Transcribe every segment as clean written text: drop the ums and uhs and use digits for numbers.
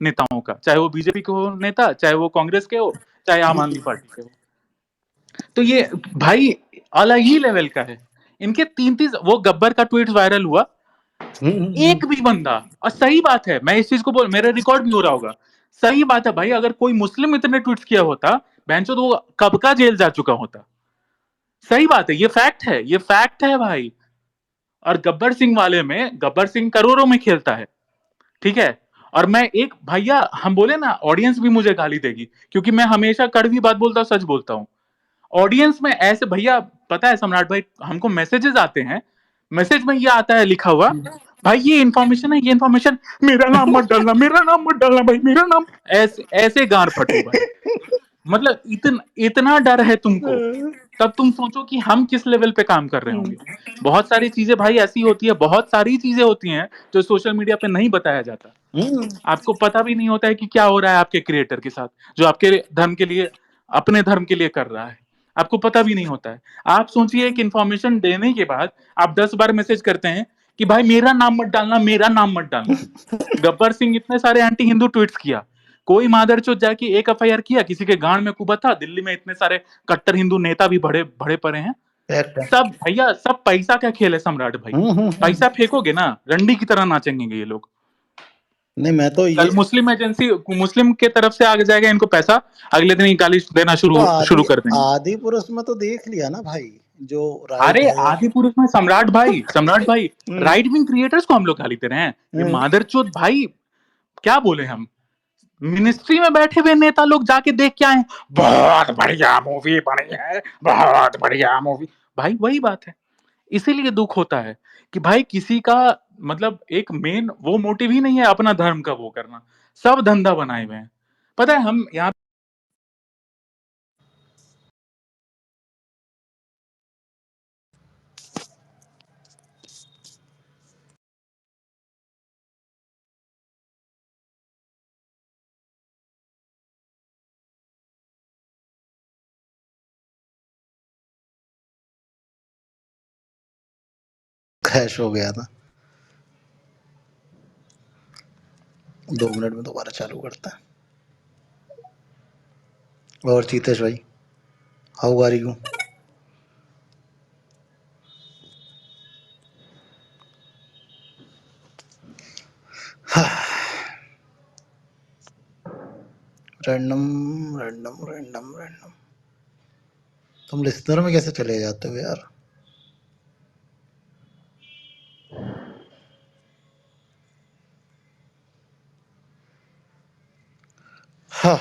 नेताओं का, चाहे वो बीजेपी के हो नेता, चाहे वो कांग्रेस के हो, चाहे आम आदमी पार्टी के हो। तो ये भाई अलग ही लेवल का है। इनके 3-3 वो गब्बर का ट्वीट वायरल हुआ, एक भी बंदा, और सही बात है, मैं इस चीज को बोल, मेरा रिकॉर्ड भी हो रहा होगा, सही बात है भाई, अगर कोई मुस्लिम इतने ट्वीट्स किया होता बेंचो तो वो कब का जेल जा चुका होता। सही बात है, ये फैक्ट है, ये फैक्ट है भाई। और गब्बर सिंह वाले में, गब्बर सिंह करोड़ों में खेलता है, ठीक है। और मैं एक भैया, हम बोले ना ऑडियंस भी मुझे गाली देगी, क्योंकि मैं हमेशा कड़वी बात बोलता हूं, सच बोलता हूं। ऑडियंस में ऐसे भैया, पता है सम्राट भाई, हमको मैसेजेस आते हैं, मैसेज में ये आता है लिखा हुआ, भाई ये इन्फॉर्मेशन है, ये इन्फॉर्मेशन, मेरा नाम मत डालना, मेरा नाम मत डालना भाई, मेरा नाम, ऐसे ऐसे गार फटू भाई। मतलब इतना डर है तुमको, तब तुम सोचो कि हम किस लेवल पे काम कर रहे होंगे। बहुत सारी चीजें भाई ऐसी होती है, बहुत सारी चीजें होती हैं जो सोशल मीडिया पे नहीं बताया जाता। आपको पता भी नहीं होता है कि क्या हो रहा है आपके क्रिएटर के साथ, जो आपके धर्म के लिए, अपने धर्म के लिए कर रहा है, आपको पता भी नहीं होता है। आप सोचिए कि इंफॉर्मेशन देने के बाद आप 10 बार मैसेज करते हैं कि भाई मेरा नाम मत डालना, मेरा नाम मत डालना। गब्बर सिंह इतने सारे एंटी हिंदू ट्वीट्स किया, कोई मादरचोद जाके एक एफआईआर किया, किसी के गांड में कुबा था, दिल्ली में इतने सारे कट्टर हिंदू नेता भी बड़े बड़े पड़े हैं। सब भैया, सब पैसा का खेल है सम्राट भाई। पैसा फेंकोगे ना, रंडी की तरह नाचेंगे ये लोग। नहीं, मैं तो कल मुस्लिम एजेंसी, मुस्लिम के तरफ से आ जाएगा इनको पैसा, अगले दिन ही गाली देना शुरू कर देंगे। आदि पुरुष में तो देख लिया ना भाई, जो राइट अरे है। आदि पुरुष में सम्राट भाई राइट विंग क्रिएटर्स को हम लोग गाली दे रहे हैं, ये मादरचोद भाई, क्या बोले हम। मिनिस्ट्री में बैठे हुए नेता लोग जाके देख के आए, बहुत बढ़िया मूवी बनी है, बहुत बढ़िया मूवी। भाई वही बात है, इसीलिए दुख होता है कि भाई किसी का, मतलब एक मेन वो मोटिव ही नहीं है अपना धर्म का वो करना, सब धंधा बनाए हुए हैं। पता है हम यहाँ क्रैश हो गया था, 2 मिनट में दोबारा चालू करता है। और चीतेश भाई, how are you? Random random random random, तुम लिस्नर में कैसे चले जाते हो यार? हाँ,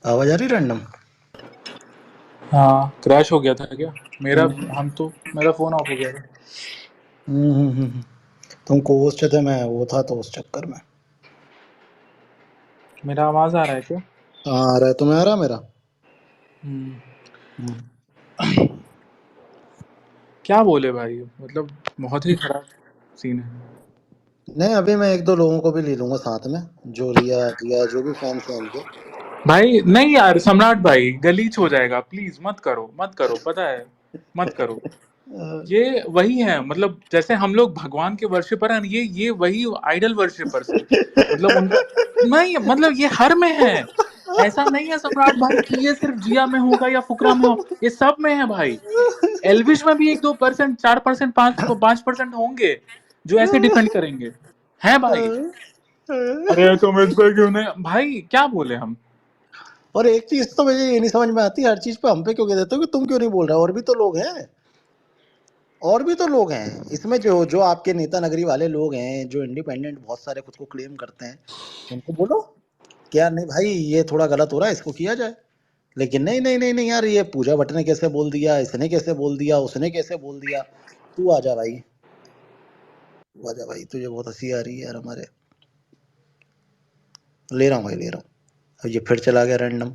आवाज आ रही रैंडम? हाँ क्रैश हो गया था क्या मेरा, मेरा फोन ऑफ हो गया था। तुम कोस्ट थे, मैं वो था तो उस चक्कर में। मेरा आवाज आ रहा है क्या? हाँ आ रहा है, तुम्हें आ रहा है मेरा? क्या बोले भाई, मतलब बहुत ही खराब सीन है। नहीं, अभी मैं 1-2 लोगों को भी ले लूंगा साथ में, जो रिया रिया जो भी फैंस हैं इनके। भाई नहीं यार सम्राट भाई, गलीच हो जाएगा, प्लीज मत करो, मत करो, पता है, मत करो। ये वही है, मतलब जैसे हम लोग भगवान के वर्शिपर हैं, ये वही आइडल वर्शिपर्स हैं। मतलब उन, नहीं मतलब ये हर में है, ऐसा नहीं है सम्राट भाई कि ये सिर्फ जिया में होगा या फुकरा में हो, ये सब में है भाई। एल्विश में भी 1-2%, 4%, 5% होंगे जो ऐसे डिफेंड करेंगे, हैं भाई। अरे तुम इस पर क्यों नहीं, भाई क्या बोले हम। और एक चीज तो मुझे ये नहीं समझ में आती, हर चीज पे हम पे क्यों कह देते हो कि तुम क्यों नहीं बोल रहे? और भी तो लोग हैं, और भी तो लोग हैं इसमें, जो जो आपके नेता नगरी वाले लोग हैं, जो इंडिपेंडेंट बहुत सारे खुद को क्लेम करते हैं, उनको बोलो क्या नहीं भाई ये थोड़ा गलत हो रहा है, इसको किया जाए। लेकिन नहीं नहीं नहीं नहीं यार, ये पूजा भट्ट ने कैसे बोल दिया, इसने कैसे बोल दिया, उसने कैसे बोल दिया। तू आजा भाई, तू आजा भाई, तुझे बहुत हंसी आ रही है यार हमारे। ले रहा हूँ भाई, ले रहा हूँ। अब ये फिर चला गया रैंडम।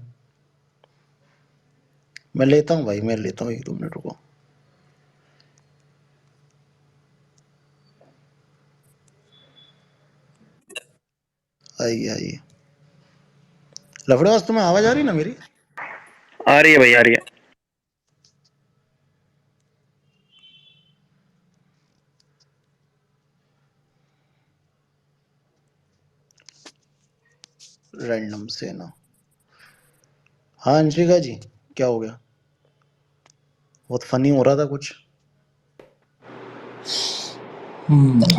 मैं लेता हूँ भाई, मैं लेता हूँ, 1-2 मिनट रुको। आइए आइए। लफड़ेबाज, तुम्हें आवाज आ रही है ना मेरी? आ रही है भाई, आ रही है। रैंडम से ना। हाँ अंशिका जी, क्या हो गया? बहुत फनी हो रहा था कुछ।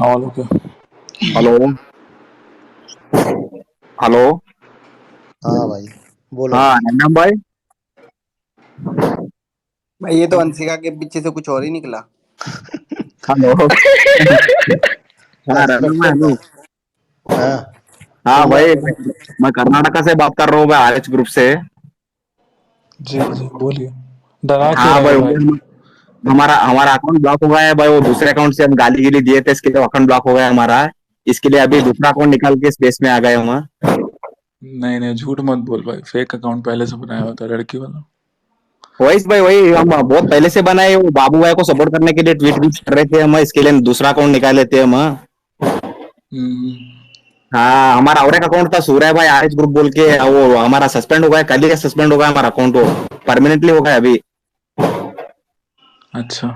All okay. Hello hello. हाँ भाई, बोलो। हाँ नन्ना भाई। भाई ये तो अंशिका के पीछे से कुछ और ही निकला। हेलो। हाँ रन्नू भाई, एक्सपेक्टेड था। हेलो। हाँ, हाँ बोलो भाई, आप बोलो। मैं कर्नाटका से बात कर रहा हूँ भाई, आरएच ग्रुप से। जी जी बोलिए, डरा क्यों हाँ रहे भाई, हो भाई? हमारा हमारा अकाउंट ब्लॉक हो गया है भाई। वो दूसरे अकाउंट से हम गाली गिली दिए थे, इसके लिए अकाउंट ब्लॉक हो गया हमारा। इसके लिए अभी दूसरा अकाउंट निकाल के स्पेस में आ गए हम। नहीं नहीं, झूठ मत बोल भाई, फेक अकाउंट पहले से बनाया हुआ था लड़की वाला। वही भाई, वही हम बहुत पहले से बनाए। वो बाबू भाई को सपोर्ट करने के लिए ट्वीट भी कर रहे थे हम, इसके लिए दूसरा अकाउंट निकाले थे हम। हम्म। हाँ, हमारा और एक अकाउंट था सूर्य भाई आरएच ग्रुप बोल के, वो हमारा सस्पेंड हो गया, कल ही सस्पेंड हो गया हमारा अकाउंट, वो परमानेंटली हो गया अभी। अच्छा।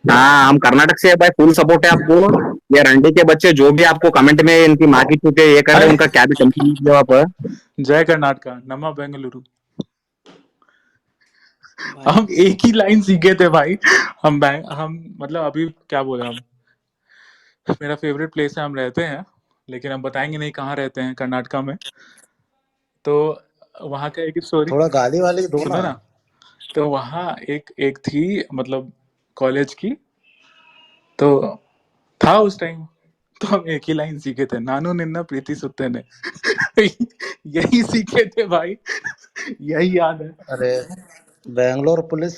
हाँ, हम कर्नाटक से है भाई, फुल सपोर्ट है आपको। ये रंडी के बच्चे जो भी आपको कमेंट में इनकी माँ की चूते ये कर रहे अरे हैं, उनका क्या भी टेंशन नहीं लो आप। जय कर्नाटका, नमा बेंगलुरु। भाई हम एक ही लाइन सीखे थे भाई। हम मतलब अभी क्या बोले हम, मेरा फेवरेट प्लेस है, हम रहते हैं, लेकिन हम बताएंगे नहीं कहाँ रहते हैं कर्नाटका में। तो वहाँ का एक स्टोरी थोड़ा गाली वाली दो ना। सुनो ना। तो वहाँ एक एक थी, मतलब कॉलेज की, तो था उस टाइम। तो हम एक ही लाइन सीखे थे, नानू निन्ना प्रीति सुत्ते ने। यही सीखे थे भाई, यही याद है। अरे, बैंगलोर पुलिस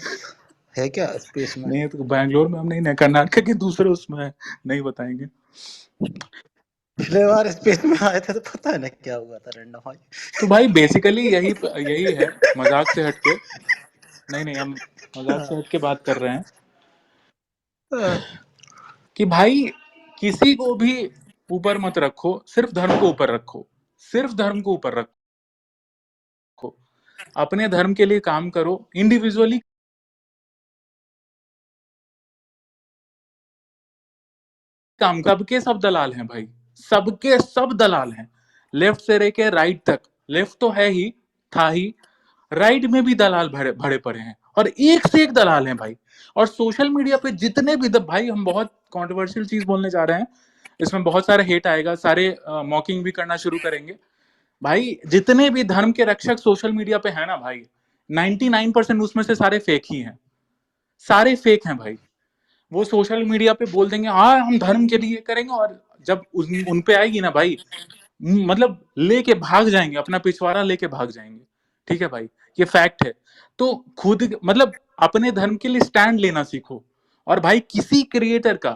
है क्या स्पेस में? नहीं तो बैंगलोर में हम नहीं ना, कर्नाटक के दूसरे उसमें है, नहीं बताएंगे। पिछले बार स्पेस में आए थे तो पता है ना क्या हुआ था रैंडम भाई। तो भाई बेसिकली यही यही है, मजाक से हटके। नहीं नहीं, हम मजाक से हटके बात कर रहे हैं कि भाई किसी को भी ऊपर मत रखो, सिर्फ धर्म को ऊपर रखो, सिर्फ धर्म को ऊपर रखो, अपने धर्म के लिए काम करो, इंडिविजुअली काम। सबके सब दलाल हैं भाई, सबके सब दलाल हैं, लेफ्ट से लेके राइट तक। लेफ्ट तो है ही, था ही, राइट में भी दलाल भरे भरे पड़े हैं, और एक से एक दलाल हैं भाई। और सोशल मीडिया पे जितने भी भाई, हम बहुत कंट्रोवर्शियल चीज बोलने जा रहे हैं, इसमें बहुत सारे हेट आएगा, सारे मॉकिंग भी करना शुरू करेंगे भाई। जितने भी धर्म के रक्षक सोशल मीडिया पे है ना भाई, 99% उसमें से सारे फेक ही हैं, सारे फेक हैं भाई। वो सोशल मीडिया पे बोल देंगे हाँ हम धर्म के लिए करेंगे, और जब उन पे आएगी ना भाई, मतलब लेके भाग जाएंगे, अपना पिछवाड़ा लेके भाग जाएंगे। ठीक है भाई, ये फैक्ट है। तो खुद मतलब अपने धर्म के लिए स्टैंड लेना सीखो, और भाई किसी क्रिएटर का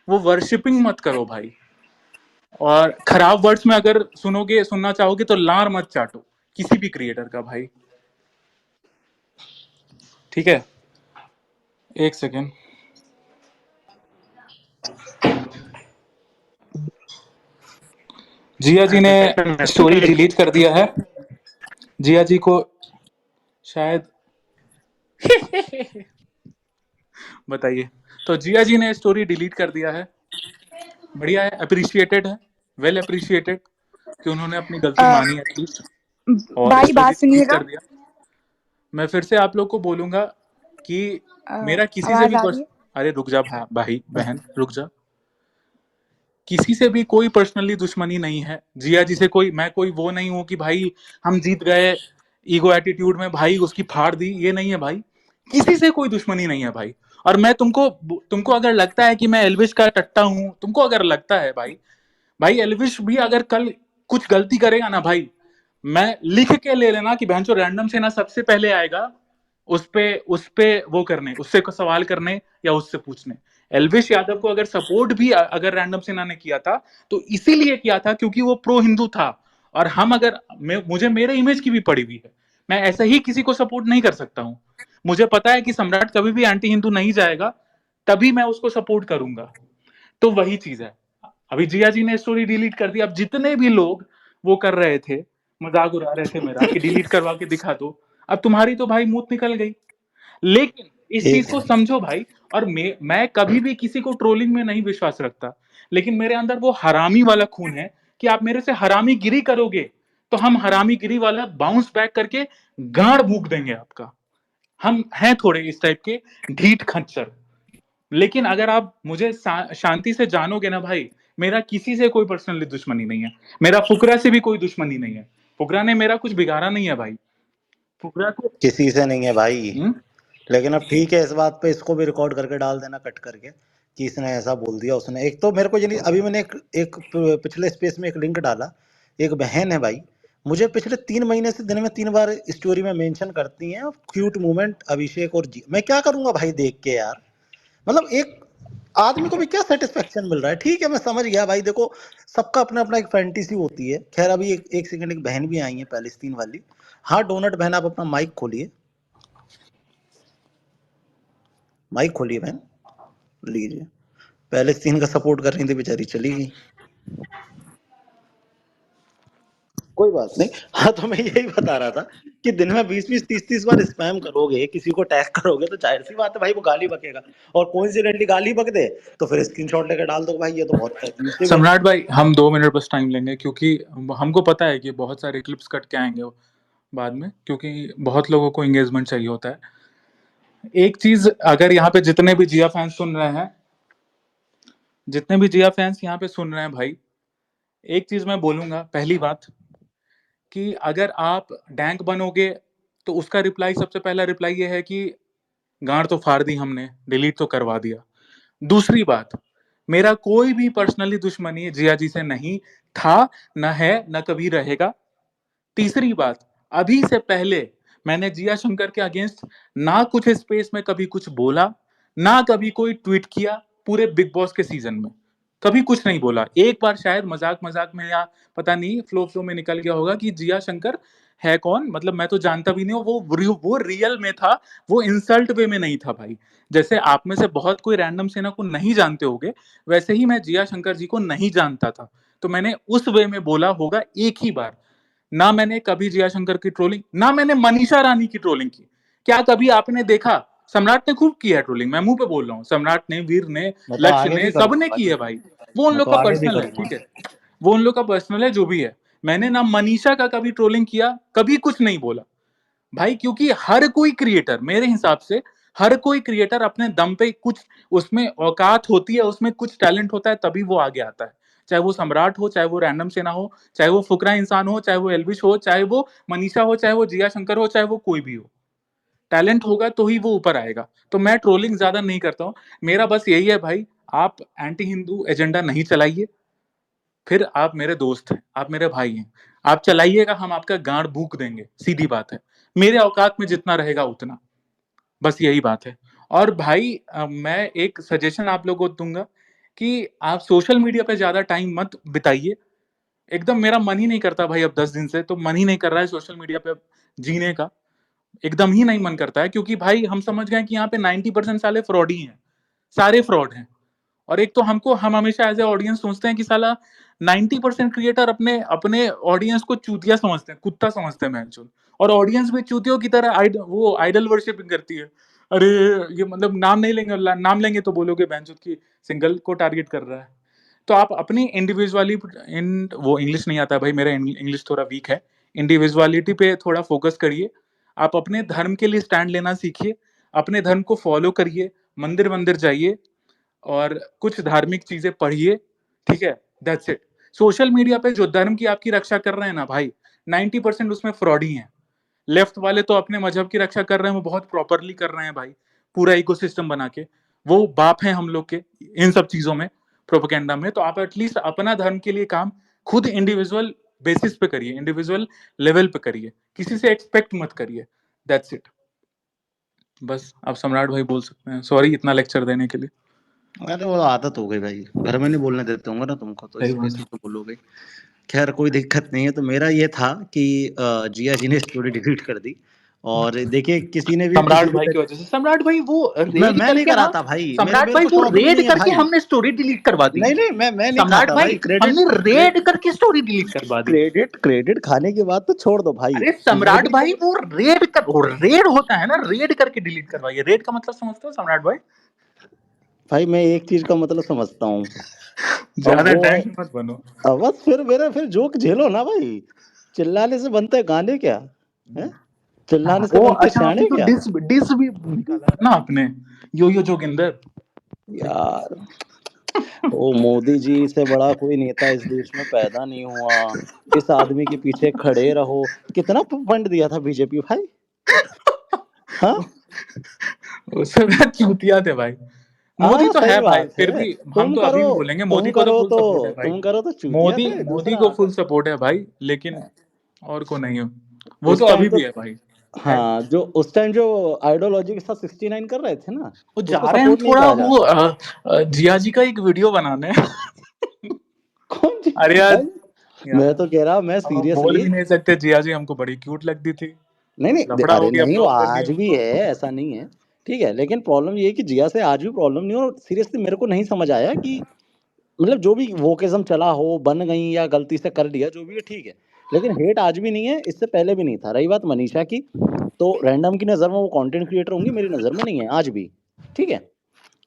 वो वर्शिपिंग मत करो भाई। और खराब वर्ड्स में अगर सुनना चाहोगे तो लार मत चाटो किसी भी क्रिएटर का भाई। ठीक है, एक सेकेंड। जिया जी ने स्टोरी डिलीट कर दिया है, जिया जी को शायद बताइए। तो जिया जी ने स्टोरी डिलीट कर दिया है, बढ़िया है, अप्रिशिएटेड है, वेल अप्रिशिएटेड कि उन्होंने अपनी गलती अ, मानी एटलीस्ट, और भाई स्टोरी बात डिलीट सुनिएगा। कर दिया। मैं फिर से आप लोग को बोलूंगा कि मेरा किसी से आवाज भी आ रही है? अरे रुक जा भाई बहन रुक जा। किसी से भी कोई पर्सनली दुश्मनी नहीं है, जिया जी से कोई, मैं कोई वो नहीं हूं कि भाई हम जीत गए ईगो एटीट्यूड में भाई उसकी फाड़ दी, ये नहीं है भाई। किसी से कोई दुश्मनी नहीं है भाई। और मैं तुमको तुमको अगर लगता है कि मैं एल्विश का टट्टा हूं, तुमको अगर लगता है भाई, भाई एल्विश भी अगर कल कुछ गलती करेगा ना भाई, मैं लिख के ले लेना कि बहन रैंडम से ना सबसे पहले आएगा उस पे वो करने, उससे को सवाल करने या उससे पूछने। एल्विश यादव को अगर सपोर्ट भी अगर रैंडम सेना ने किया था तो इसीलिए किया था क्योंकि वो प्रो हिंदू था, और हम अगर मुझे मेरे इमेज की भी पड़ी हुई है, मैं ऐसे ही किसी को सपोर्ट नहीं कर सकता हूं। मुझे पता है कि सम्राट कभी भी एंटी हिंदू नहीं जाएगा, तभी मैं उसको सपोर्ट करूंगा। तो वही चीज है। अभी जिया जी ने स्टोरी डिलीट कर दी, अब जितने भी लोग वो कर रहे थे, मजाक उड़ा रहे थे मेरा कि डिलीट करवा के दिखा दो, अब तुम्हारी तो भाई मूत निकल गई। लेकिन इस चीज एक को समझो भाई, और मैं कभी भी किसी को ट्रोलिंग में नहीं विश्वास रखता, लेकिन मेरे अंदर वो हरामी वाला खून है कि आप मेरे से हरामी गिरी करोगे तो हम हरामी गिरी वाला बाउंस बैक करके गाड़ भूक देंगे आपका। हम हैं थोड़े इस टाइप के ढीठ खच्चर। लेकिन अगर आप मुझे शांति से जानोगे ना भाई, मेरा किसी से कोई पर्सनली दुश्मनी नहीं है, मेरा फुकरा से भी कोई दुश्मनी नहीं है। फुकरा ने मेरा कुछ बिगाड़ा नहीं है भाई, फुकरा को किसी से नहीं है भाई। हुँ? लेकिन अब ठीक है, इस बात पे इसको भी रिकॉर्ड करके डाल देना कट करके कि इसने ऐसा बोल दिया उसने। एक तो मेरे को ये नहीं, अभी मैंने एक पिछले स्पेस में एक लिंक डाला, एक बहन है भाई, मुझे पिछले 3 महीने से दिन में 3 बार स्टोरी में मेंशन करती हैं क्यूट मोमेंट अभिषेक और जी। मैं क्या करूंगा भाई देख के यार, मतलब एक आदमी को भी क्या सेटिस्फेक्शन मिल रहा है। ठीक है मैं समझ गया भाई, देखो सबका अपना अपना एक फैंटेसी होती है। खैर अभी एक सेकंड, एक बहन भी आई है पैलेस्तीन वाली। हाँ डोनट बहन, आप अपना माइक खोलिए, माइक खोलिए बहन, लीजिए। पैलेस्तीन का सपोर्ट कर रही थी बेचारी, चली गई, कोई बात नहीं। हाँ तो मैं यही बता रहा था कि दिन में 20-20 30-30 बार स्पैम करोगे, किसी को टैग करोगे, तो जाहिर सी बात है भाई वो गाली बकेगा। और कोइंसिडेंटली गाली बक दे तो फिर स्क्रीनशॉट लेकर डाल दो भाई, ये तो बहुत अब्यूसिव है। सम्राट भाई हम 2 मिनट बस टाइम लेंगे, क्योंकि हमको पता है कि बहुत सारे क्लिप्स कट के आएंगे बाद में, क्योंकि बहुत लोगों को एंगेजमेंट चाहिए होता है। एक चीज, अगर यहाँ पे जितने भी जिया फैंस सुन रहे हैं, जितने भी जिया फैंस यहाँ पे सुन रहे हैं भाई, एक चीज मैं बोलूंगा। पहली बात कि अगर आप डैंक बनोगे तो उसका रिप्लाई, सबसे पहला रिप्लाई ये है कि गांड तो फाड़ दी हमने, डिलीट तो करवा दिया। दूसरी बात, मेरा कोई भी पर्सनली दुश्मनी जिया जी से नहीं था, न है, न कभी रहेगा। तीसरी बात, अभी से पहले मैंने जिया शंकर के अगेंस्ट ना कुछ स्पेस में कभी कुछ बोला, ना कभी कोई ट्वीट किया। पूरे बिग बॉस के सीजन में कभी कुछ नहीं बोला। एक बार शायद मजाक मजाक में या पता नहीं फ्लो फ्लो में निकल गया होगा कि जिया शंकर है कौन, मतलब मैं तो जानता भी नहीं हूँ। वो रियल में था, वो इंसल्ट वे में नहीं था भाई। जैसे आप में से बहुत कोई रैंडम सेना को नहीं जानते होगे, वैसे ही मैं जिया शंकर जी को नहीं जानता था, तो मैंने उस वे में बोला होगा एक ही बार। ना मैंने कभी जिया शंकर की ट्रोलिंग, ना मैंने मनीषा रानी की ट्रोलिंग की। क्या कभी आपने देखा? सम्राट ने खूब किया है ट्रोलिंग, मैं मुंह पे बोल रहा हूँ। सम्राट ने, वीर ने, मैं तो लक्ष्य आगे ने, भी सबने करूंगा की भाई, है भाई। वो उन मैं लोग तो का आगे भी पर्सनल है, करूंगा। ठीक है, वो उन लोग का पर्सनल है जो भी है। मैंने ना मनीषा का कभी ट्रोलिंग किया, कभी कुछ नहीं बोला भाई, क्योंकि हर कोई क्रिएटर, मेरे हिसाब से हर कोई क्रिएटर अपने दम पे कुछ उसमें औकात होती है, उसमें कुछ टैलेंट होता है, तभी वो आगे आता है। चाहे वो सम्राट हो, चाहे वो रैंडम सेना हो, चाहे वो फुकरा इंसान हो, चाहे वो एल्विश हो, चाहे वो मनीषा हो, चाहे वो जिया शंकर हो, चाहे वो कोई भी हो। टैलेंट होगा तो ही वो ऊपर आएगा। तो मैं ट्रोलिंग ज्यादा नहीं करता हूँ। मेरा बस यही है भाई, आप एंटी हिंदू एजेंडा नहीं चलाइए। फिर आप मेरे दोस्त हैं, आप मेरे भाई हैं, आप चलाइएगा, हम आपका गांड भूक देंगे, सीधी बात है। मेरे औकात में जितना रहेगा उतना, बस यही बात है। और भाई मैं एक सजेशन आप लोगों को दूंगा कि आप सोशल मीडिया पे ज्यादा टाइम मत बिताइए। एकदम मेरा मन ही नहीं करता भाई, अब 10 दिन से तो मन ही नहीं कर रहा है सोशल मीडिया पे जीने का। एकदम ही नहीं मन करता है, क्योंकि भाई हम समझ गए कि यहाँ पे 90% साले फ्रॉड ही हैं, सारे फ्रॉड हैं। और एक तो हम हमेशा एज ए ऑडियंस सोचते हैं कि साला 90% क्रिएटर अपने अपने ऑडियंस को चूतिया समझते हैं, कुत्ता समझते हैं मैंचो। और ऑडियंस भी चूतियों की तरह वो आइडल वर्शिपिंग करती है। अरे ये मतलब नाम नहीं लेंगे, नाम लेंगे तो बोलोगे बैंचोद की सिंगल को टारगेट कर रहा है। तो आप अपनी इंडिविजुअली इन वो इंग्लिश नहीं आता भाई, मेरा इंग्लिश थोड़ा वीक है। इंडिविजुअलिटी पे थोड़ा फोकस करिए। आप अपने धर्म के लिए स्टैंड लेना सीखिए, अपने धर्म को फॉलो करिए, मंदिर मंदिर जाइए और कुछ धार्मिक चीजें पढ़िए, ठीक है, दैट्स इट। सोशल मीडिया पे जो धर्म की आपकी रक्षा कर रहे हैं ना भाई, 90% उसमें फ्रॉड ही है। लेफ्ट वाले तो अपने मजहब की रक्षा कर रहे हैं, वो बहुत प्रॉपरली कर रहे हैं भाई, पूरा इकोसिस्टम बना के। वो बाप हैं हम लोग के इन सब चीजों में, प्रोपेगेंडा में। तो आप एटलीस्ट अपना धर्म के लिए काम खुद इंडिविजुअल बेसिस पे करिए, इंडिविजुअल लेवल पे करिए, किसी से एक्सपेक्ट मत करिए, दैट्स इट। बस आप सम्राट भाई बोल सकते हैं, सॉरी इतना लेक्चर देने के लिए। अरे वो आदत हो गई भाई, घर में नहीं बोलने देते होंगे ना तुमको, तो सही बात स्पेस है। में तो बोलोगे। खैर कोई दिक्कत नहीं है। तो मेरा ये था कि जिया जी ने स्टोरी डिलीट कर दी। और देखिए किसी ने भी सम्राट किसी भी भाई की वजह से। सम्राट भाई वो रेड मैं नहीं करके कराता भाई, मेरे सम्राट मेरे भाई को वो शौक भी रेड नहीं है करके भाई। हमने स्टोरी डिलीट करवा दी। नहीं मैं नहीं सम्राट खाता भाई भाई क्रेडिट। हमने रेड करके स्टोरी डिलीट करवा दी। क्रेडिट खाने के बाद तो छोड़ दो भाई। अरे सम्राट मोदी भाई को वो रेड होता है ना, रेड करके डिलीट करवाइए। रेड का मतलब समझते हो सम्राट भाई? भाई मैं एक चीज का मतलब समझता हूँ। अब ज्यादा वो है, टैंक मत बनो। अब बस फिर जोक झेलो ना भाई। चिल्लाने से बनते गाने क्या है? चिल्लाने से ओ बनते अच्छा, आपने शाने तो क्या डिस भी निकाला है ना आपने, यो जोगिंदर। यार? ओ मोदी जी से बड़ा कोई नेता इस देश में पैदा नहीं हुआ। इस आदमी के पीछे खड़े रहो। कितना फंड दिया था बीजेपी भाई? हाँ वो सब चूतिया थे भाई। मोदी हाँ तो सही है भाई, बात फिर है। भी हम तुम तो अभी करो भी बोलेंगे तुम मोदी को तो करो फुल तो सपोर्ट है भाई। तुम करो तो चूतिया मोदी थे मोदी दूसरा। को फुल सपोर्ट है भाई, लेकिन और को नहीं है। वो तो उस टाइम अभी तो भी है भाई। हाँ, जो उस टाइम जो आइडियोलॉजी के साथ 69 कर रहे थे ना, वो जा उसको रहे हैं हम सपोर्ट नहीं थोड़ा कहा वो जाता। जिया जी का एक वीडियो बनाने। कौन जी? अरे यार, मैं तो कह रहा, मैं अब हम बोल सीरियसली भी नहीं सकते। जिया जी हमको बड़ी क्यूट लगती थी, नहीं नहीं लफड़ा हो अरे गया, नहीं, वो ब्लॉक कर दिया आज भी उनको। है, ऐसा नहीं है। ठीक है, लेकिन प्रॉब्लम ये है कि जिया से आज भी प्रॉब्लम नहीं है। और सीरियसली मेरे को नहीं समझ आया कि मतलब जो भी वोकेजम चला हो, बन गई या गलती से कर लिया, जो भी है ठीक है। लेकिन हेट आज भी नहीं है, इससे पहले भी नहीं था। रही बात मनीषा की, तो रैंडम की नज़र में वो कंटेंट क्रिएटर होंगी, मेरी नज़र में नहीं है आज भी। ठीक है,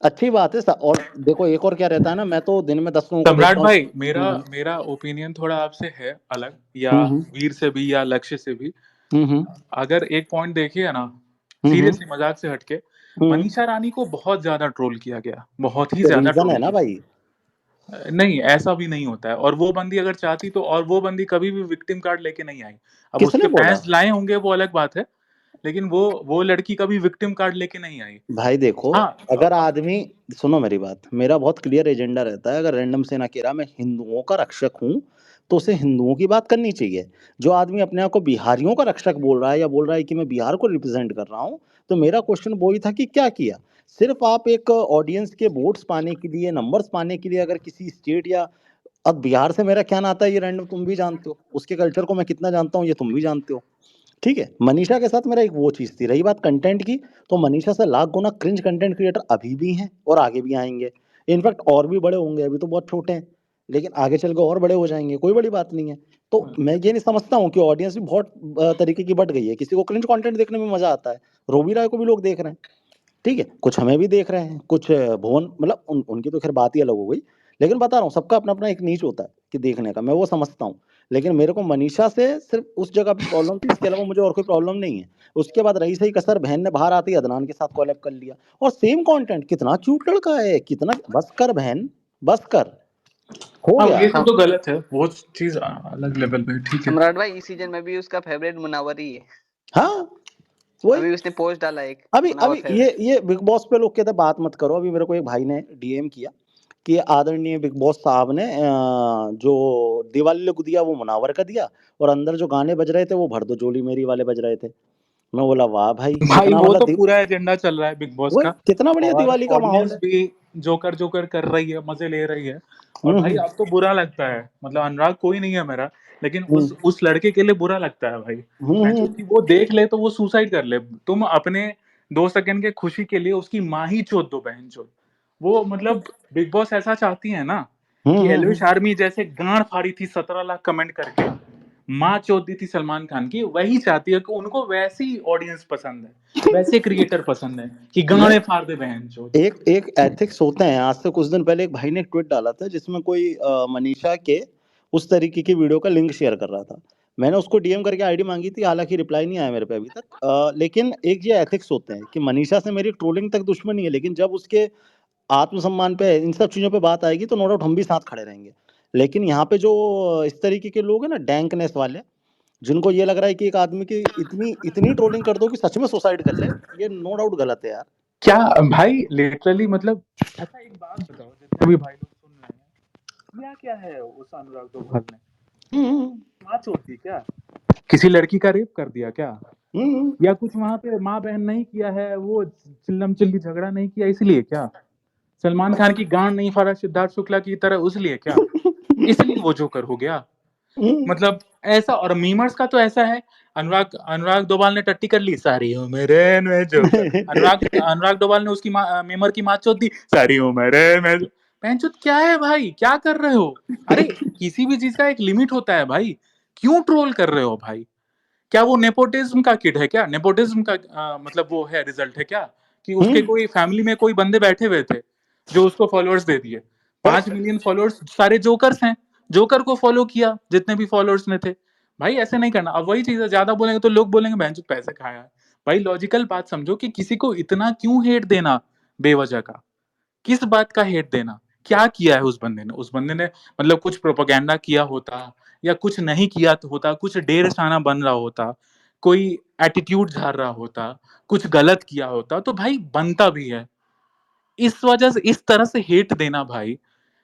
अच्छी बात है। और देखो एक और क्या रहता है ना, मैं तो दिन में 10 लोगों को सम्राट देखता हूँ। भाई, मेरा मेरा ओपिनियन थोड़ा आपसे है अलग, या हम्म वीर से भी या लक्ष्य से भी। हम्म अगर एक पॉइंट देखिए ना, हम्म सीरियसली मजाक से हटके, हम्म मनीषा रानी को बहुत ज्यादा ट्रोल किया गया, बहुत ही ज्यादा रीजन ट्रोल है ना किया। भाई। नहीं, ऐसा भी नहीं होता है। और वो बंदी अगर चाहती तो, और वो बंदी कभी भी विक्टिम कार्ड लेके नहीं आई। अब किसने उसके बोला? फैंस लाए होंगे वो अलग बात है, लेकिन वो लड़की कभी विक्टिम कार्ड लेके नहीं आई। भाई देखो, हाँ, अगर आदमी, सुनो मेरी बात, मेरा बहुत क्लियर एजेंडा रहता है। अगर रैंडम सेना कह रहा मैं हिंदुओं का रक्षक हूँ, तो उसे हिंदुओं की बात करनी चाहिए। जो आदमी अपने आप को बिहारियों का रक्षक बोल रहा है, या बोल रहा है कि मैं बिहार को रिप्रेजेंट कर रहा हूँ, तो मेरा क्वेश्चन वही था कि क्या किया? सिर्फ आप एक ऑडियंस के वोट्स पाने के लिए, नंबर्स पाने के लिए, अगर किसी स्टेट या, अब बिहार से मेरा क्या नाता है ये रैंडम तुम भी जानते हो, उसके कल्चर को मैं कितना जानता हूँ ये तुम भी जानते हो। ठीक है, मनीषा के साथ मेरा एक वो चीज थी। रही बात कंटेंट की, तो मनीषा से लाख गुना क्रिंज कंटेंट क्रिएटर अभी भी हैं और आगे भी आएंगे। इनफैक्ट और भी बड़े होंगे, अभी तो बहुत छोटे हैं, लेकिन आगे चल के और बड़े हो जाएंगे, कोई बड़ी बात नहीं है। तो मैं ये नहीं समझता हूँ कि ऑडियंस भी बहुत तरीके की बढ़ गई है। किसी को क्रिंज कंटेंट देखने में मजा आता है, रोबी राय को भी लोग देख रहे हैं। ठीक है, कुछ हमें भी देख रहे हैं, कुछ भुवन, मतलब उनकी तो खैर बात ही अलग हो गई। लेकिन बता रहा हूँ, सबका अपना अपना एक नीच होता है कि देखने का, मैं वो समझता हूँ। लेकिन मेरे को मनीषा से सिर्फ उस जगह पे प्रॉब्लम थी, इसके अलावा मुझे और कोई प्रॉब्लम नहीं है। उसके बाद रही सही कसर, बहन ने बाहर आती अदनान के साथ कोलैब कर लिया, और सेम कंटेंट, कितना क्यूट लड़का है, कितना, बस कर बहन, बस कर, हो हाँ, गया। ये सब तो गलत है, वो चीज अलग लेवल पे, ठीक है। सम्राट भाई इस सीजन में भी उसका फेवरेट मुनावर ही है। हाँ वही। अभी उसने पोस्ट डाला एक अभी मुनावर अभी फेवरेट। ये बिग बॉस पे लोग कहते हैं बात मत करो। अभी मेरे को एक भाई ने डीएम किया कि आदरणीय बिग बॉस साहब ने जो दिवाली लोग दिया वो मुनावर का दिया, और अंदर जो गाने बज रहे थे वो भर दो जोली मेरी वाले बज रहे थे। मैं बोला वाह भाई, भाई कितना वो मतलब तो पूरा एजेंडा चल रहा है बिग बॉस वो का, कितना बढ़िया और दिवाली का माहौल ऑडियंस है। भी जोकर जोकर कर रही है, मजे ले रही है। और भाई हम्म अब तो बुरा लगता है, मतलब अनुराग कोई नहीं है मेरा, लेकिन हम्म उस लड़के के लिए बुरा लगता है भाई। मैं हम्म कि वो देख ले तो वो सुसाइड कर ले। तुम अपने 2 सेकंड के खुशी के लिए उसकी माँ ही चोद दो, बहन चोद। वो मतलब बिग बॉस ऐसा चाहती है ना, कि एलविश हम्म। आर्मी जैसे गांड फाड़ी थी 17 लाख कमेंट करके, माँ चोद दी थी सलमान खान की, वही चाहती है कि उनको वैसी ऑडियंस पसंद है, वैसे क्रिएटर पसंद है कि नहीं, गाने फाड़ दे बहन चोद। एक एक एथिक्स होते हैं। आज से कुछ दिन पहले एक भाई ने एक ट्वीट डाला था जिसमें कोई मनीषा के उस तरीके की वीडियो का लिंक शेयर कर रहा था। मैंने उसको डीएम करके आईडी मांगी थी, हालांकि रिप्लाई नहीं आया मेरे पे अभी तक। लेकिन एक ये एथिक्स होते हैं कि मनीषा से मेरी ट्रोलिंग तक दुश्मनी है, लेकिन जब उसके आत्मसम्मान पे, इन सब चीजों पे बात आएगी, तो नो डाउट हम भी साथ खड़े रहेंगे। लेकिन यहाँ पे जो इस तरीके के लोग हैं ना, डैंकनेस वाले, जिनको ये लग रहा है कि एक आदमी की इतनी इतनी ट्रोलिंग कर दो कि सच में सुसाइड कर ले, ये नो डाउट गलत है यार। क्या भाई, लिटरली मतलब, अच्छा एक बात बताओ, जैसे अभी भाई लोग सुन रहे हैं, क्या क्या है उस अनुराग दोभाल ने हम्म माँ चोद दी क्या? किसी लड़की का रेप कर दिया क्या? हम्म या कुछ वहां पे माँ बहन नहीं किया है, वो चिल्लम चिल्ली झगड़ा नहीं किया इसलिए क्या? सलमान खान की गांड नहीं फाड़ा सिद्धार्थ शुक्ला की तरह उसलिए क्या? इसलिए वो जोकर हो गया? मतलब ऐसा। और मीमर्स का तो ऐसा है, अनुराग अनुराग डोभाल ने टट्टी कर ली, सारी उम्र में जोकर। अनुराग डोभाल ने उसकी मीमर की माँ चोद दी, सारी उम्र में। पैंचोद क्या है भाई, क्या कर रहे हो? अरे किसी भी चीज का एक लिमिट होता है भाई, क्यों ट्रोल कर रहे हो भाई? क्या वो नेपोटिज्म का किड है क्या? नेपोटिज्म का मतलब वो है रिजल्ट है क्या, कि उसके कोई फैमिली में कोई बंदे बैठे हुए थे जो उसको फॉलोअर्स दे दिए? 5 मिलियन फॉलोअर्स सारे जोकर्स हैं, जोकर को फॉलो किया जितने भी फॉलोअर्स में थे। भाई ऐसे नहीं करना। अब वही चीज है, ज्यादा बोलेंगे तो लोग बोलेंगे बहनचोद पैसे खाया है। भाई लॉजिकल बात समझो कि किसी को इतना क्यों हेट देना बेवजह का? किस बात का हेट देना? क्या किया है उस बंदे ने? उस बंदे ने मतलब कुछ प्रोपेगेंडा किया होता, या कुछ नहीं किया तो होता, कुछ डेढ़ साना बन रहा होता, कोई एटीट्यूड झाड़ रहा होता, कुछ गलत किया होता तो भाई बनता भी है। इस वजह से इस तरह से हेट देना भाई,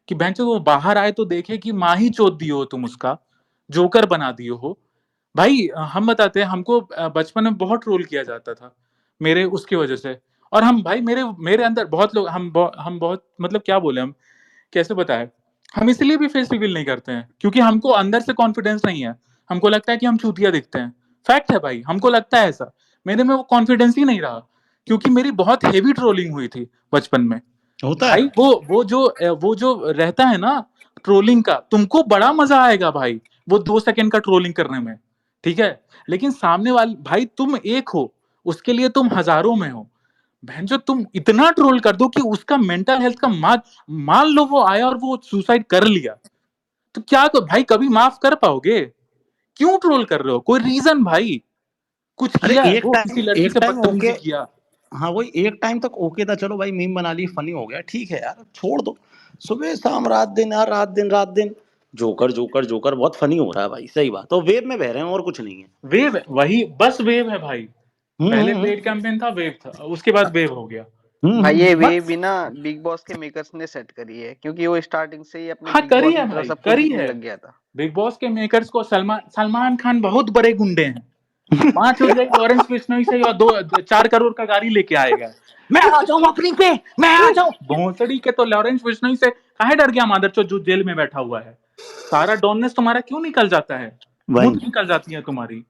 कि बेंचो वो बाहर आए तो देखे कि माँ ही चोद दिए हो तुम उसका, जोकर बना दिए हो। भाई हम बताते हैं, हमको बचपन में बहुत ट्रोल किया जाता था मेरे उसकी वजह से। और हम भाई मेरे मेरे अंदर बहुत लोग, हम बहुत मतलब क्या बोले, हम कैसे बताएं, हम इसलिए भी फेस रिवील नहीं करते हैं क्योंकि हमको अंदर से कॉन्फिडेंस नहीं है। हमको लगता है कि हम चूतिया दिखते हैं। फैक्ट है भाई, हमको लगता है ऐसा। मेरे में वो कॉन्फिडेंस ही नहीं रहा, क्योंकि मेरी बहुत हेवी ट्रोलिंग हुई थी बचपन में। होता है। भाई वो जो रहता है ना ट्रोलिंग का, तुमको बड़ा मजा आएगा भाई वो 2 सेकंड का ट्रोलिंग करने में, ठीक है? लेकिन सामने वाले भाई, तुम एक हो, उसके लिए तुम हजारों में हो। बहन जो तुम इतना ट्रोल कर दो कि उसका मेंटल हेल्थ का मान लो वो आया और वो सुसाइड कर लिया, तो क्या भाई कभी माफ कर पाओगे? क्यों ट्रोल कर रहे हो? कोई रीजन भाई, कुछ अरे किया है एक वो, किसी टाइम लड़की एक से टाइम ओके। बदतमीजी किया? हाँ वही, एक टाइम तक ओके था, चलो भाई मीम बना ली, फनी हो गया, ठीक है यार, छोड़ दो। सुबह शाम रात दिन यार, रात दिन जोकर जोकर जोकर बहुत फनी हो रहा है भाई, सही बात। तो वेब में बह रहे हैं और कुछ नहीं है। वेव, वही बस वेव है भाई। पहले हम्म। पेड कैंपेन था, वेव था, उसके बाद वेव हो गया। भाई ये वे मत। बिना बिग बॉस के मेकर्स ने सेट करी है, क्योंकि वो स्टार्टिंग से ही अपने हाँ बिग करी बॉस है की तरफ भाई, सब कुछ करी दिखने है। लग गया था। बिग बॉस के मेकर्स को सलमान खान बहुत बड़े गुंडे हैं। 5 हो जाए लॉरेंस बिश्नोई से, और 4 करोड़ का गाड़ी लेके आएगा, मैं आ जाऊं अपनी पे, मैं आ जाऊं। भोसड़ी के तो लॉरेंस बिश्नोई से काहे डर गया मादरचोद, जो जेल में बैठा हुआ है? सारा डॉननेस तुम्हारा क्यों निकल जाता है? भाई मूत निकल जाती है तुम्हारी।